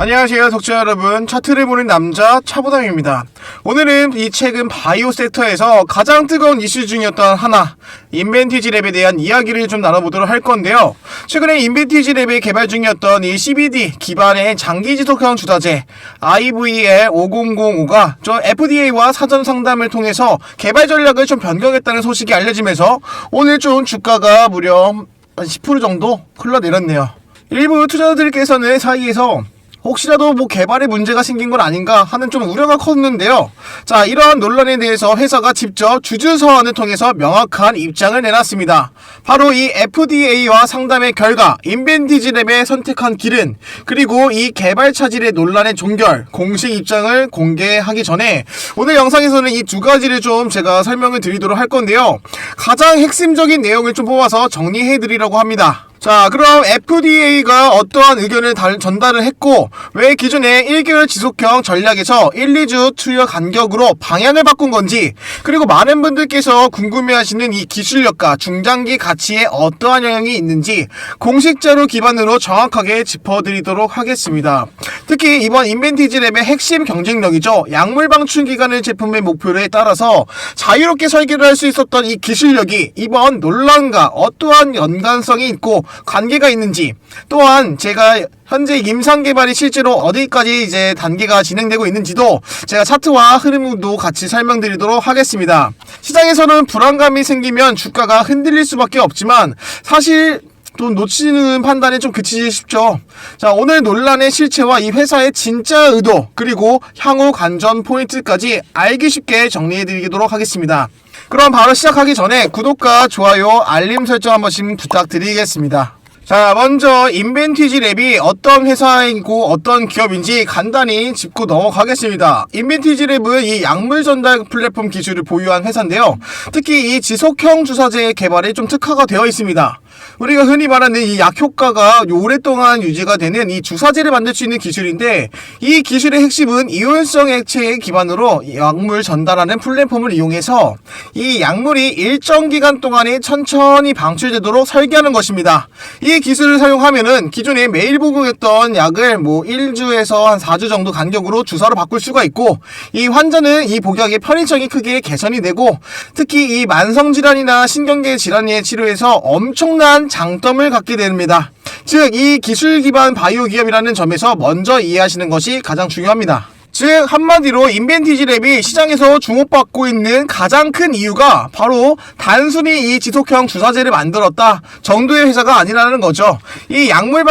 안녕하세요 독자 여러분, 차트를 보는 남자 차보담입니다. 오늘은 이 최근 바이오 섹터에서 가장 뜨거운 이슈 중이었던 하나, 인벤티지 랩에 대한 이야기를 좀 나눠보도록 할 건데요. 최근에 인벤티지 랩에 개발 중이었던 이 CBD 기반의 장기지속형 주사제 IVL5005가 좀 FDA와 사전 상담을 통해서 개발 전략을 좀 변경했다는 소식이 알려지면서 오늘 좀 주가가 무려 10% 정도 흘러내렸네요. 일부 투자자들께서는 사이에서 혹시라도 개발에 문제가 생긴 건 아닌가 하는 좀 우려가 컸는데요. 자, 이러한 논란에 대해서 회사가 직접 주주서한을 통해서 명확한 입장을 내놨습니다. 바로 이 FDA와 상담의 결과, 인벤티지 랩의 선택한 길은, 그리고 이 개발 차질의 논란의 종결, 공식 입장을 공개하기 전에 오늘 영상에서는 이 두 가지를 좀 제가 설명을 드리도록 할 건데요. 가장 핵심적인 내용을 좀 뽑아서 정리해드리려고 합니다. 자, 그럼 FDA가 어떠한 의견을 전달을 했고, 왜 기존의 1개월 지속형 전략에서 1, 2주 투여 간격으로 방향을 바꾼 건지, 그리고 많은 분들께서 궁금해하시는 이 기술력과 중장기 가치에 어떠한 영향이 있는지 공식 자료 기반으로 정확하게 짚어드리도록 하겠습니다. 특히 이번 인벤티지 랩의 핵심 경쟁력이죠. 약물 방출 기간을 제품의 목표에 따라서 자유롭게 설계를 할 수 있었던 이 기술력이 이번 논란과 어떠한 연관성이 있고 관계가 있는지, 또한 제가 현재 임상 개발이 실제로 어디까지 이제 단계가 진행되고 있는지도 제가 차트와 흐름도 같이 설명드리도록 하겠습니다. 시장에서는 불안감이 생기면 주가가 흔들릴 수밖에 없지만 사실 또 놓치는 판단에 좀 그치기 쉽죠. 자, 오늘 논란의 실체와 이 회사의 진짜 의도, 그리고 향후 관전 포인트까지 알기 쉽게 정리해드리도록 하겠습니다. 그럼 바로 시작하기 전에 구독과 좋아요, 알림 설정 한 번씩 부탁드리겠습니다. 자, 먼저 인벤티지 랩이 어떤 회사이고 어떤 기업인지 간단히 짚고 넘어가겠습니다. 인벤티지 랩은 이 약물 전달 플랫폼 기술을 보유한 회사인데요. 특히 이 지속형 주사제의 개발에 좀 특화가 되어 있습니다. 우리가 흔히 말하는 이 약 효과가 오랫동안 유지가 되는 이 주사제를 만들 수 있는 기술인데, 이 기술의 핵심은 이온성 액체의 기반으로 약물 전달하는 플랫폼을 이용해서 이 약물이 일정 기간 동안에 천천히 방출되도록 설계하는 것입니다. 이 기술을 사용하면은 기존에 매일 복용했던 약을 1주에서 한 4주 정도 간격으로 주사로 바꿀 수가 있고, 이 환자는 이 복약의 편의성이 크게 개선이 되고, 특히 이 만성질환이나 신경계 질환의 치료에서 엄청난 장점을 갖게 됩니다. 즉, 이 기술 기반 바이오 기업이라는 점에서 먼저 이해하시는 것이 가장 중요합니다. 즉, 한마디로 인벤티지 랩이 시장에서 주목받고 있는 가장 큰 이유가 바로 단순히 이 지속형 주사제를 만들었다 정도의 회사가 아니라는 거죠. 이 약물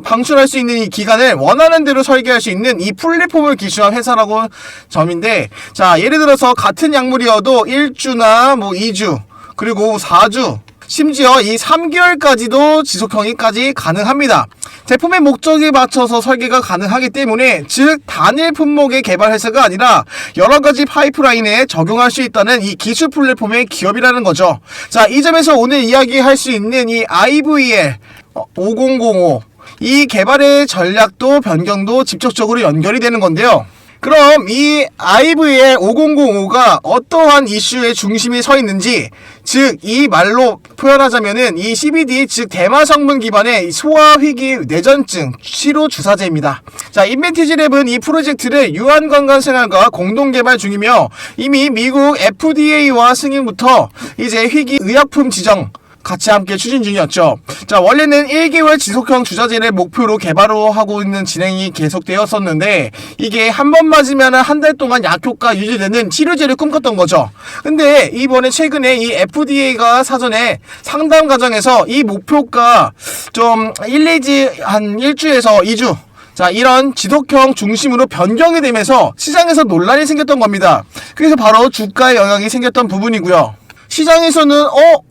방출할 수 있는 이 기간을 원하는 대로 설계할 수 있는 이 플랫폼을 기술한 회사라고 점인데, 자, 예를 들어서 같은 약물이어도 1주나 2주, 그리고 4주, 심지어 이 3개월까지도 지속형이까지 가능합니다. 제품의 목적에 맞춰서 설계가 가능하기 때문에, 즉 단일 품목의 개발 회사가 아니라 여러가지 파이프라인에 적용할 수 있다는 이 기술 플랫폼의 기업이라는 거죠. 자, 이 점에서 오늘 이야기할 수 있는 이 IVL5005, 이 개발의 전략도 변경도 직접적으로 연결이 되는 건데요. 그럼 이 IVL5005가 어떠한 이슈의 중심에 서 있는지, 즉 이 말로 표현하자면은 이 CBD, 즉 대마 성분 기반의 소아휘기 뇌전증 치료 주사제입니다. 자, 인벤티지 랩은 이 프로젝트를 유한건강생활과 공동 개발 중이며, 이미 미국 FDA와 승인부터 이제 희귀 의약품 지정 같이 함께 추진 중이었죠. 자, 원래는 1개월 지속형 주사제를 목표로 개발하고 있는 진행이 계속되었었는데, 이게 한 번 맞으면 한 달 동안 약효과 유지되는 치료제를 꿈꿨던 거죠. 근데 이번에 최근에 이 FDA가 사전에 상담 과정에서 이 목표가 좀 한 1주에서 2주, 자, 이런 지속형 중심으로 변경이 되면서 시장에서 논란이 생겼던 겁니다. 그래서 바로 주가에 영향이 생겼던 부분이고요. 시장에서는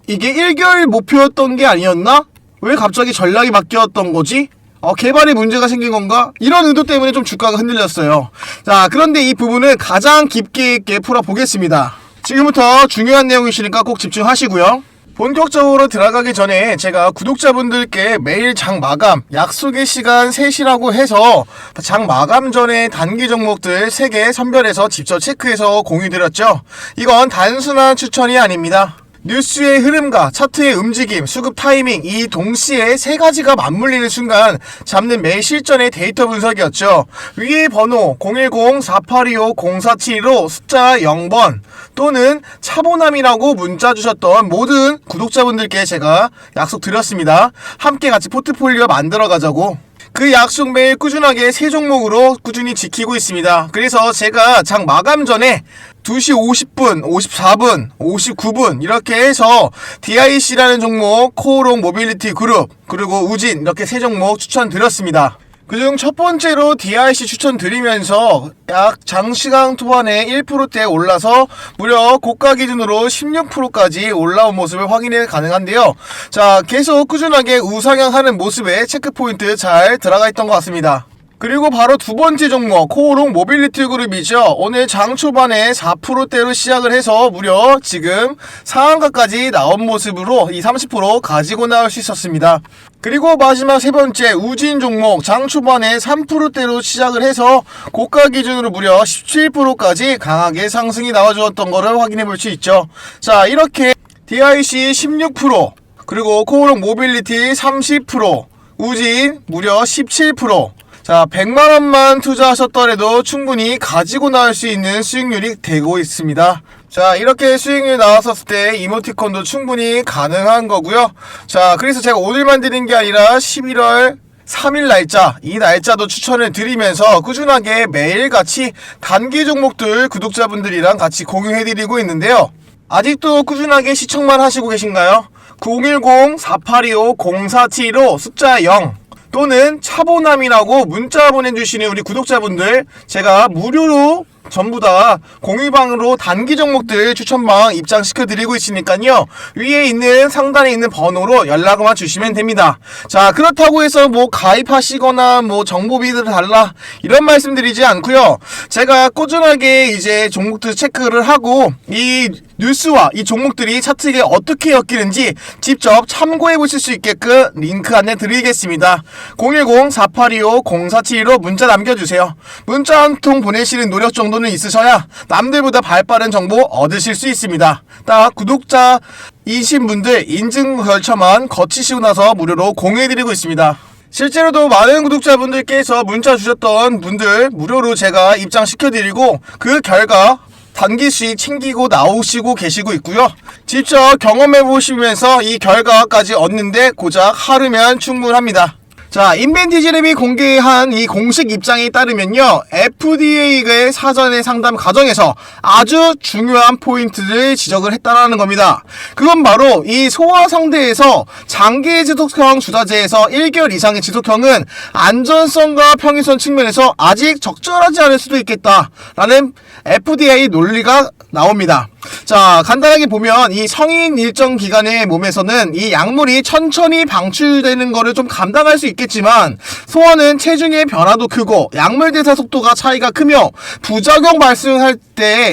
이게 1개월 목표였던 게 아니었나? 왜 갑자기 전략이 바뀌었던 거지? 개발에 문제가 생긴 건가? 이런 의도 때문에 좀 주가가 흔들렸어요. 자, 그런데 이 부분을 가장 깊게 있게 풀어보겠습니다. 지금부터 중요한 내용이시니까 꼭 집중하시고요. 본격적으로 들어가기 전에 제가 구독자분들께 매일 장 마감, 약속의 시간 3시라고 해서 장 마감 전에 단기 종목들 3개 선별해서 직접 체크해서 공유드렸죠. 이건 단순한 추천이 아닙니다. 뉴스의 흐름과 차트의 움직임, 수급 타이밍 이 동시에 세 가지가 맞물리는 순간 잡는 매 실전의 데이터 분석이었죠. 위의 번호 010-4825-0472로 숫자 0번 또는 차보남이라고 문자 주셨던 모든 구독자분들께 제가 약속드렸습니다. 함께 같이 포트폴리오 만들어 가자고. 그 약속 매일 꾸준하게 세 종목으로 꾸준히 지키고 있습니다. 그래서 제가 장 마감 전에 2시 50분, 54분, 59분 이렇게 해서 DIC라는 종목, 코오롱 모빌리티 그룹, 그리고 우진 이렇게 세 종목 추천드렸습니다. 그중 첫 번째로 DIC 추천드리면서 약 장시간 초반에 1%대 올라서 무려 고가 기준으로 16%까지 올라온 모습을 확인이 가능한데요. 자, 계속 꾸준하게 우상향하는 모습에 체크포인트 잘 들어가 있던 것 같습니다. 그리고 바로 두 번째 종목 코오롱 모빌리티 그룹이죠. 오늘 장 초반에 4%대로 시작을 해서 무려 지금 상한가까지 나온 모습으로 이 30% 가지고 나올 수 있었습니다. 그리고 마지막 세 번째 우진 종목 장 초반에 3%대로 시작을 해서 고가 기준으로 무려 17%까지 강하게 상승이 나와주었던 것을 확인해 볼 수 있죠. 자, 이렇게 DIC 16%, 그리고 코오롱 모빌리티 30%, 우진 무려 17%, 자, 100만원만 투자하셨더라도 충분히 가지고 나올 수 있는 수익률이 되고 있습니다. 자, 이렇게 수익률 나왔었을 때 이모티콘도 충분히 가능한 거고요. 자, 그래서 제가 오늘만 드린 게 아니라 11월 3일 날짜, 이 날짜도 추천을 드리면서 꾸준하게 매일같이 단기 종목들 구독자분들이랑 같이 공유해드리고 있는데요. 아직도 꾸준하게 시청만 하시고 계신가요? 010-4825-0472로 숫자 0 또는 차보남이라고 문자 보내주시는 우리 구독자분들 제가 무료로 전부 다 공유방으로 단기 종목들 추천방 입장시켜드리고 있으니까요. 위에 있는 상단에 있는 번호로 연락만 주시면 됩니다. 자, 그렇다고 해서 뭐 가입하시거나 뭐 정보비를 달라 이런 말씀드리지 않고요. 제가 꾸준하게 이제 종목들 체크를 하고 이 뉴스와 이 종목들이 차트에 어떻게 엮이는지 직접 참고해 보실 수 있게끔 링크 안내 드리겠습니다. 010-4825-0472로 문자 남겨주세요. 문자 한 통 보내시는 노력 정도는 있으셔야 남들보다 발빠른 정보 얻으실 수 있습니다. 딱 구독자이신 분들 인증 절차만 거치시고 나서 무료로 공유해드리고 있습니다. 실제로도 많은 구독자분들께서 문자 주셨던 분들 무료로 제가 입장시켜드리고 그 결과 단기 수익 챙기고 나오시고 계시고 있고요. 직접 경험해 보시면서 이 결과까지 얻는데 고작 하루면 충분합니다. 자, 인벤티지랩이 공개한 이 공식 입장에 따르면요, FDA의 사전의 상담 과정에서 아주 중요한 포인트를 지적을 했다는 겁니다. 그건 바로 이 소화성대에서 장기 지속형 주사제에서 1개월 이상의 지속형은 안전성과 평이성 측면에서 아직 적절하지 않을 수도 있겠다라는 FDA 논리가 나옵니다. 자, 간단하게 보면 이 성인 일정 기간의 몸에서는 이 약물이 천천히 방출되는 거를 좀 감당할 수 있겠지만 소화는 체중의 변화도 크고 약물 대사 속도가 차이가 크며 부작용 발생할 때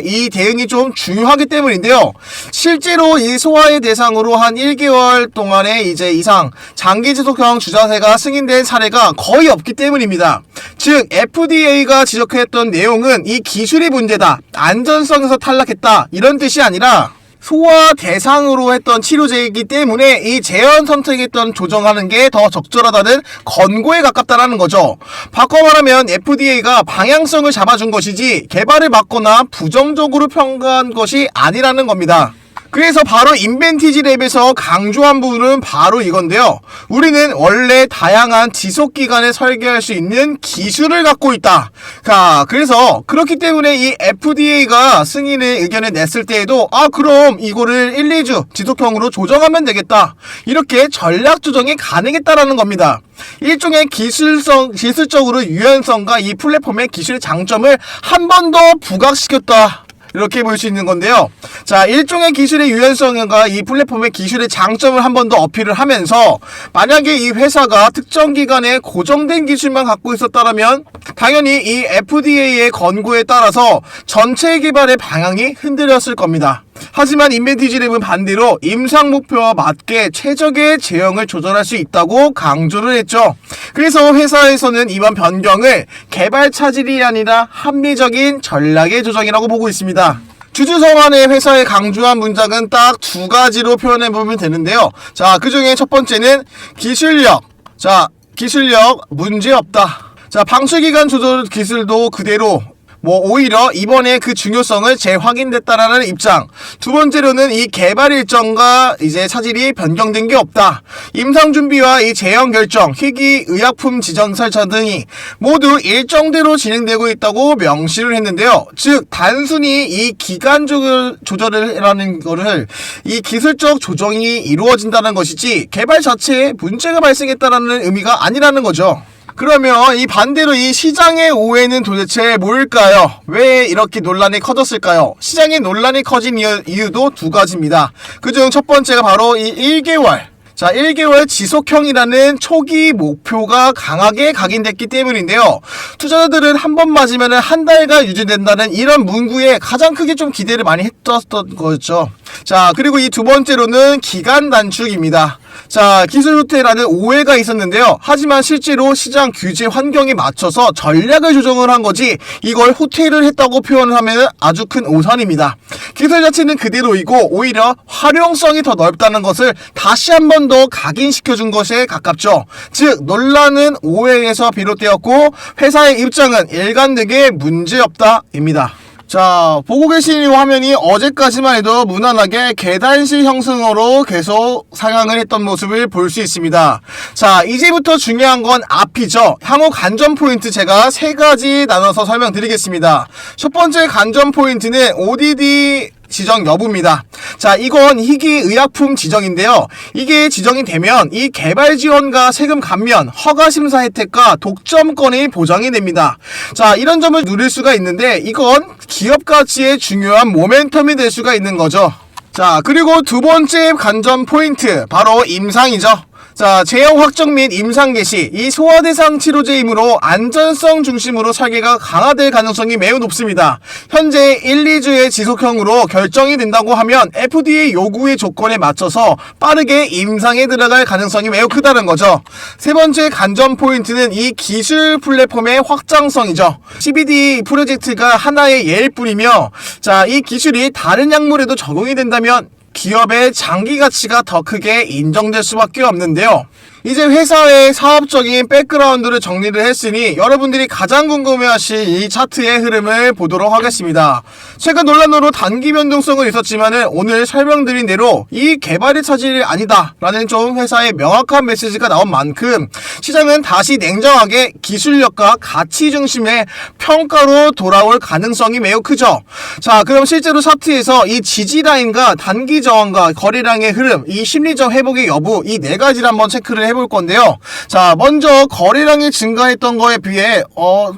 이 대응이 좀 중요하기 때문인데요. 실제로 이 소화의 대상으로 한 1개월 동안의 이제 이상 장기 지속형 주사세가 승인된 사례가 거의 없기 때문입니다. 즉 FDA가 지적했던 내용은 이 기술이 문제다, 안전성에서 탈락했다 이런 뜻이 아니라 소화 대상으로 했던 치료제이기 때문에 이 재현 선택했던 조정하는 게 더 적절하다는 권고에 가깝다라는 거죠. 바꿔 말하면 FDA가 방향성을 잡아준 것이지 개발을 막거나 부정적으로 평가한 것이 아니라는 겁니다. 그래서 바로 인벤티지랩에서 강조한 부분은 바로 이건데요. 우리는 원래 다양한 지속기간을 설계할 수 있는 기술을 갖고 있다. 자, 그래서 그렇기 때문에 이 FDA가 승인의 의견을 냈을 때에도 그럼 이거를 1, 2주 지속형으로 조정하면 되겠다. 이렇게 전략 조정이 가능했다라는 겁니다. 일종의 기술적으로 유연성과 이 플랫폼의 기술의 장점을 한 번 더 부각시켰다. 이렇게 볼 수 있는 건데요. 자, 일종의 기술의 유연성과 이 플랫폼의 기술의 장점을 한 번 더 어필을 하면서 만약에 이 회사가 특정 기간에 고정된 기술만 갖고 있었다면 당연히 이 FDA의 권고에 따라서 전체 개발의 방향이 흔들렸을 겁니다. 하지만 인벤티지랩은 반대로 임상 목표와 맞게 최적의 제형을 조절할 수 있다고 강조를 했죠. 그래서 회사에서는 이번 변경을 개발 차질이 아니라 합리적인 전략의 조정이라고 보고 있습니다. 주주성환의 회사에 강조한 문장은 딱 두 가지로 표현해보면 되는데요. 자, 그 중에 첫 번째는 기술력. 자, 기술력 문제없다. 자, 방출기간 조절 기술도 그대로 오히려 이번에 그 중요성을 재확인됐다라는 입장. 두 번째로는 이 개발 일정과 이제 차질이 변경된 게 없다. 임상 준비와 이 제형 결정, 희귀 의약품 지정 설정 등이 모두 일정대로 진행되고 있다고 명시를 했는데요. 즉 단순히 이 기간 조절을 하는 거를 이 기술적 조정이 이루어진다는 것이지 개발 자체에 문제가 발생했다라는 의미가 아니라는 거죠. 그러면 이 반대로 이 시장의 오해는 도대체 뭘까요? 왜 이렇게 논란이 커졌을까요? 시장의 논란이 커진 이유도 두 가지입니다. 그중 첫 번째가 바로 이 1개월. 자, 1개월 지속형이라는 초기 목표가 강하게 각인됐기 때문인데요. 투자자들은 한 번 맞으면 한 달간 유지된다는 이런 문구에 가장 크게 좀 기대를 많이 했었던 거였죠. 자, 그리고 이 두 번째로는 기간 단축입니다. 자, 기술 후퇴라는 오해가 있었는데요. 하지만 실제로 시장 규제 환경에 맞춰서 전략을 조정을 한 거지 이걸 후퇴를 했다고 표현을 하면 아주 큰 오산입니다. 기술 자체는 그대로이고 오히려 활용성이 더 넓다는 것을 다시 한 번 더 각인시켜준 것에 가깝죠. 즉 논란은 오해에서 비롯되었고 회사의 입장은 일관되게 문제없다입니다. 자, 보고 계신 이 화면이 어제까지만 해도 무난하게 계단식 형성으로 계속 상향을 했던 모습을 볼 수 있습니다. 자, 이제부터 중요한 건 앞이죠. 향후 관전 포인트 제가 세 가지 나눠서 설명드리겠습니다. 첫 번째 관전 포인트는 ODD 지정 여부입니다. 자, 이건 희귀 의약품 지정인데요. 이게 지정이 되면 이 개발 지원과 세금 감면, 허가 심사 혜택과 독점권이 보장이 됩니다. 자, 이런 점을 누릴 수가 있는데 이건 기업 가치의 중요한 모멘텀이 될 수가 있는 거죠. 자, 그리고 두 번째 관전 포인트 바로 임상이죠. 자, 제형 확정 및 임상 개시, 이 소화 대상 치료제이므로 안전성 중심으로 설계가 강화될 가능성이 매우 높습니다. 현재 1, 2주의 지속형으로 결정이 된다고 하면 FDA 요구의 조건에 맞춰서 빠르게 임상에 들어갈 가능성이 매우 크다는 거죠. 세 번째 관전 포인트는 이 기술 플랫폼의 확장성이죠. CBD 프로젝트가 하나의 예일 뿐이며, 자, 이 기술이 다른 약물에도 적용이 된다면 기업의 장기 가치가 더 크게 인정될 수밖에 없는데요. 이제 회사의 사업적인 백그라운드를 정리를 했으니 여러분들이 가장 궁금해하실 이 차트의 흐름을 보도록 하겠습니다. 최근 논란으로 단기 변동성은 있었지만 오늘 설명드린 대로 이 개발의 차질이 아니다 라는 좀 회사의 명확한 메시지가 나온 만큼 시장은 다시 냉정하게 기술력과 가치 중심의 평가로 돌아올 가능성이 매우 크죠. 자, 그럼 실제로 차트에서 이 지지라인과 단기 저항과 거래량의 흐름, 이 심리적 회복의 여부, 이 네 가지를 한번 체크를 해볼 건데요. 자, 먼저 거래량이 증가했던 거에 비해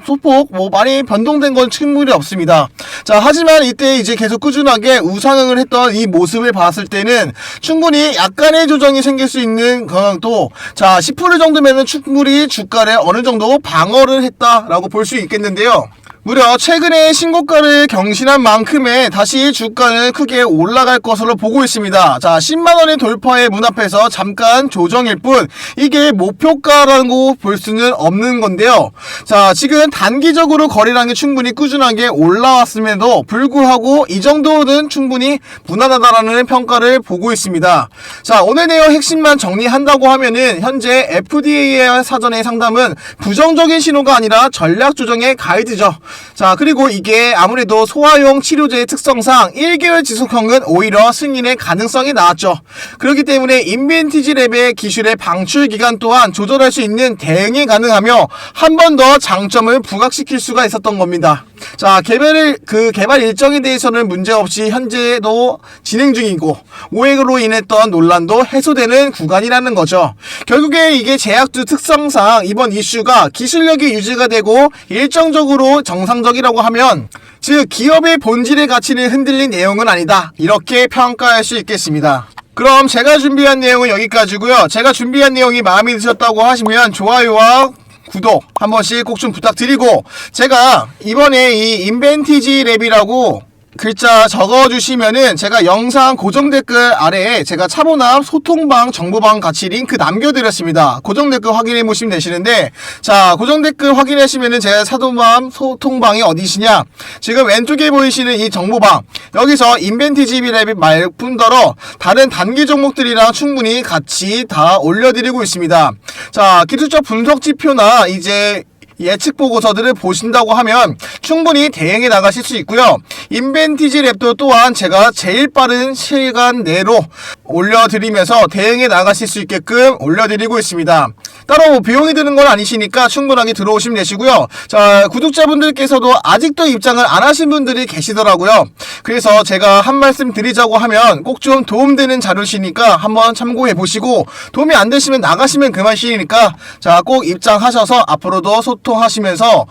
소폭 많이 변동된 건 충분히 없습니다. 자, 하지만 이때 이제 계속 꾸준하게 우상향을 했던 이 모습을 봤을 때는 충분히 약간의 조정이 생길 수 있는 경향도, 자, 10% 정도면은 충분히 주가를 어느 정도 방어를 했다라고 볼 수 있겠는데요. 무려 최근에 신고가를 경신한 만큼의 다시 주가는 크게 올라갈 것으로 보고 있습니다. 자, 10만원의 돌파의 문 앞에서 잠깐 조정일 뿐 이게 목표가라고 볼 수는 없는 건데요. 자, 지금 단기적으로 거래량이 충분히 꾸준하게 올라왔음에도 불구하고 이 정도는 충분히 무난하다라는 평가를 보고 있습니다. 자, 오늘 내용 핵심만 정리한다고 하면은 현재 FDA의 사전의 상담은 부정적인 신호가 아니라 전략 조정의 가이드죠. 자, 그리고 이게 아무래도 소화용 치료제의 특성상 1개월 지속형은 오히려 승인의 가능성이 나왔죠. 그렇기 때문에 인벤티지 랩의 기술의 방출 기간 또한 조절할 수 있는 대응이 가능하며 한 번 더 장점을 부각시킬 수가 있었던 겁니다. 자, 개발 일정에 대해서는 문제없이 현재도 진행 중이고 오해로 인했던 논란도 해소되는 구간이라는 거죠. 결국에 이게 제약주 특성상 이번 이슈가 기술력이 유지가 되고 일정적으로 정상적이라고 하면 즉 기업의 본질의 가치를 흔들린 내용은 아니다, 이렇게 평가할 수 있겠습니다. 그럼 제가 준비한 내용은 여기까지고요. 제가 준비한 내용이 마음에 드셨다고 하시면 좋아요와 구독 한 번씩 꼭 좀 부탁드리고, 제가 이번에 이 인벤티지 랩이라고 글자 적어주시면은 제가 영상 고정 댓글 아래에 제가 차보남 소통방 정보방 같이 링크 남겨드렸습니다. 고정 댓글 확인해 보시면 되시는데, 자, 고정 댓글 확인하시면은 제가 차보남 소통방이 어디시냐, 지금 왼쪽에 보이시는 이 정보방, 여기서 인벤티지 랩 말뿐더러 다른 단기 종목들이랑 충분히 같이 다 올려드리고 있습니다. 자, 기술적 분석 지표나 이제 예측 보고서들을 보신다고 하면 충분히 대응해 나가실 수 있고요. 인벤티지 랩도 또한 제가 제일 빠른 시간 내로 올려드리면서 대응해 나가실 수 있게끔 올려드리고 있습니다. 따로 비용이 드는 건 아니시니까 충분하게 들어오시면 되시고요. 자, 구독자분들께서도 아직도 입장을 안 하신 분들이 계시더라고요. 그래서 제가 한 말씀 드리자고 하면 꼭 좀 도움되는 자료시니까 한번 참고해 보시고, 도움이 안 되시면 나가시면 그만이니까 자, 꼭 입장하셔서 앞으로도 소통하시면서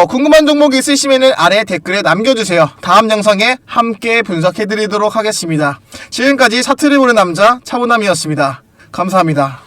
궁금한 종목이 있으시면 아래 댓글에 남겨주세요. 다음 영상에 함께 분석해 드리도록 하겠습니다. 지금까지 차트를 보는 남자 차보남이었습니다. 감사합니다.